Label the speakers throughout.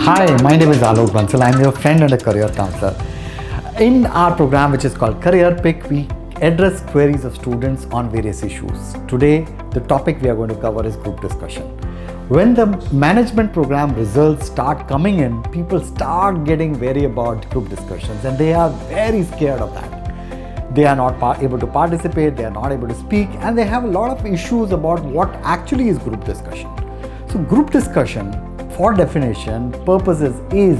Speaker 1: Hi, my name is Alok Bansal. I'm your friend and a career counselor. In our program, which is called Career Pick, we address queries of students on various issues. Today, the topic we are going to cover is group discussion. When the management program results start coming in, people start getting wary about group discussions and they are very scared of that. They are not able to participate, they are not able to speak, and they have a lot of issues about what actually is group discussion. So group discussion, for definition purposes, is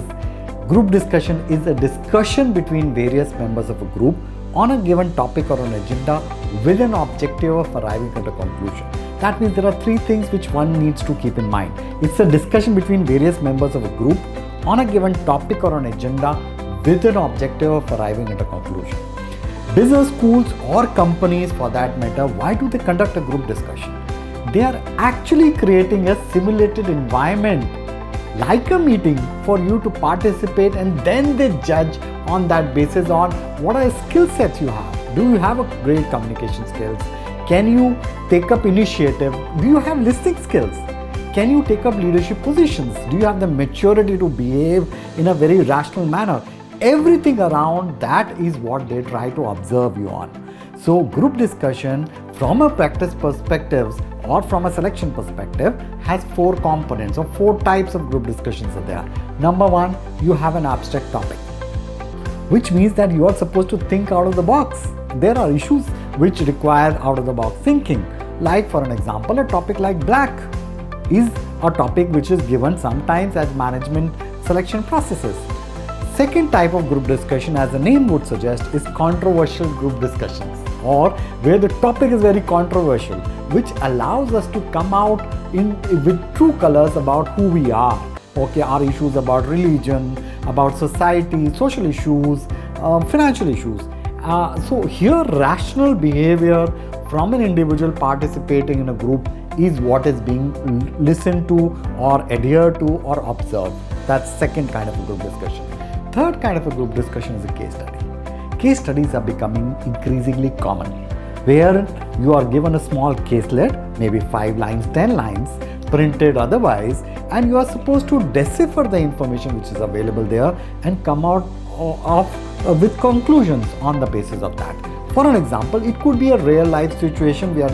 Speaker 1: group discussion is a discussion between various members of a group on a given topic or an agenda with an objective of arriving at a conclusion. That means there are three things which one needs to keep in mind. It's a discussion between various members of a group on a given topic or an agenda with an objective of arriving at a conclusion. Business schools or companies, for that matter, why do they conduct a group discussion? They are actually creating a simulated environment like a meeting for you to participate, and then they judge on that basis on what are skill sets you have. Do you have a great communication skills? Can you take up initiative? Do you have listening skills? Can you take up leadership positions? Do you have the maturity to behave in a very rational manner? Everything around that is what they try to observe you on. So group discussion from a practice perspective or from a selection perspective has four components or four types of group discussions are there. Number one, you have an abstract topic, which means that you are supposed to think out of the box. There are issues which require out of the box thinking. Like, for an example, a topic like black is a topic which is given sometimes as management selection processes. Second type of group discussion, as the name would suggest, is controversial group discussions, or where the topic is very controversial, which allows us to come out with true colors about who we are. Okay, our issues about religion, about society, social issues, financial issues. So here, rational behavior from an individual participating in a group is what is being listened to or adhered to or observed. That's second kind of a group discussion. Third kind of a group discussion is a case study. Case studies are becoming increasingly common, where you are given a small caselet, maybe 5 lines, 10 lines, printed otherwise, and you are supposed to decipher the information which is available there and come out with conclusions on the basis of that. For an example, it could be a real life situation where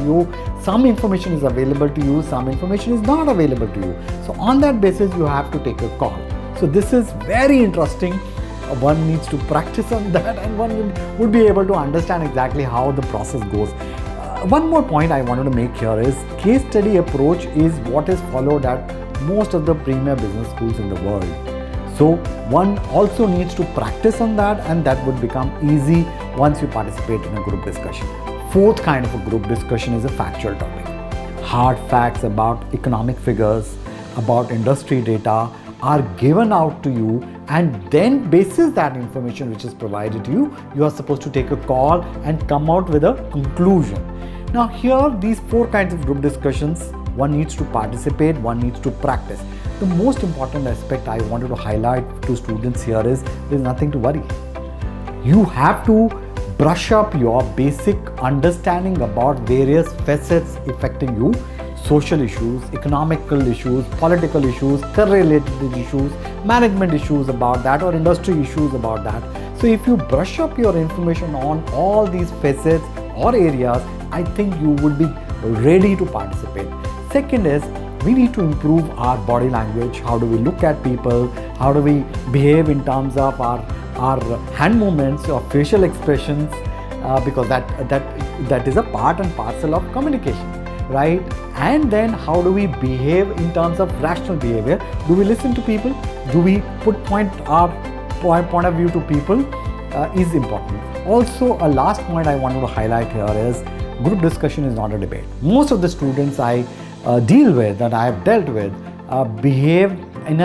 Speaker 1: some information is available to you, some information is not available to you. So on that basis, you have to take a call. So this is very interesting. One needs to practice on that, and one would be able to understand exactly how the process goes. One more point I wanted to make here is case study approach is what is followed at most of the premier business schools in the world. So one also needs to practice on that, and that would become easy once you participate in a group discussion. Fourth kind of a group discussion is a factual topic. Hard facts about economic figures, about industry data are given out to you, and then basis that information which is provided to you, you are supposed to take a call and come out with a conclusion. Now here, these four kinds of group discussions, one needs to participate, one needs to practice. The most important aspect I wanted to highlight to students here is there is nothing to worry. You have to brush up your basic understanding about various facets affecting you. Social issues, economical issues, political issues, career-related issues, management issues about that, or industry issues about that. So if you brush up your information on all these facets or areas, I think you would be ready to participate. Second is, we need to improve our body language. How do we look at people? How do we behave in terms of our hand movements or facial expressions? Because that is a part and parcel of communication, right? And then how do we behave in terms of rational behavior? Do we listen to people? Do we put our point of view to people? Is important. Also, a last point I wanted to highlight here is group discussion is not a debate. Most of the students I deal with, that I have dealt with, behave in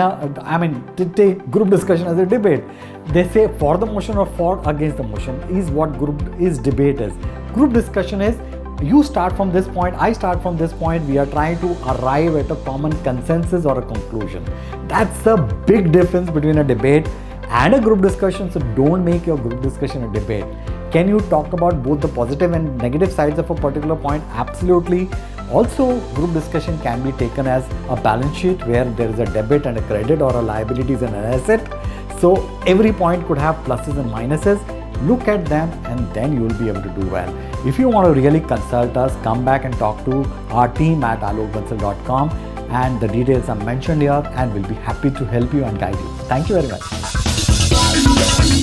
Speaker 1: they take group discussion as a debate. They say for the motion or for against the motion is what debate is. Group discussion is, you start from this point, I start from this point, we are trying to arrive at a common consensus or a conclusion. That's a big difference between a debate and a group discussion. So don't make your group discussion a debate. Can you talk about both the positive and negative sides of a particular point? Absolutely. Also, group discussion can be taken as a balance sheet where there is a debit and a credit, or a liabilities and an asset. So every point could have pluses and minuses. Look at them and then you will be able to do well. If you want to really consult us, come back and talk to our team at alokbansal.com, and the details are mentioned here, and we'll be happy to help you and guide you. Thank you very much.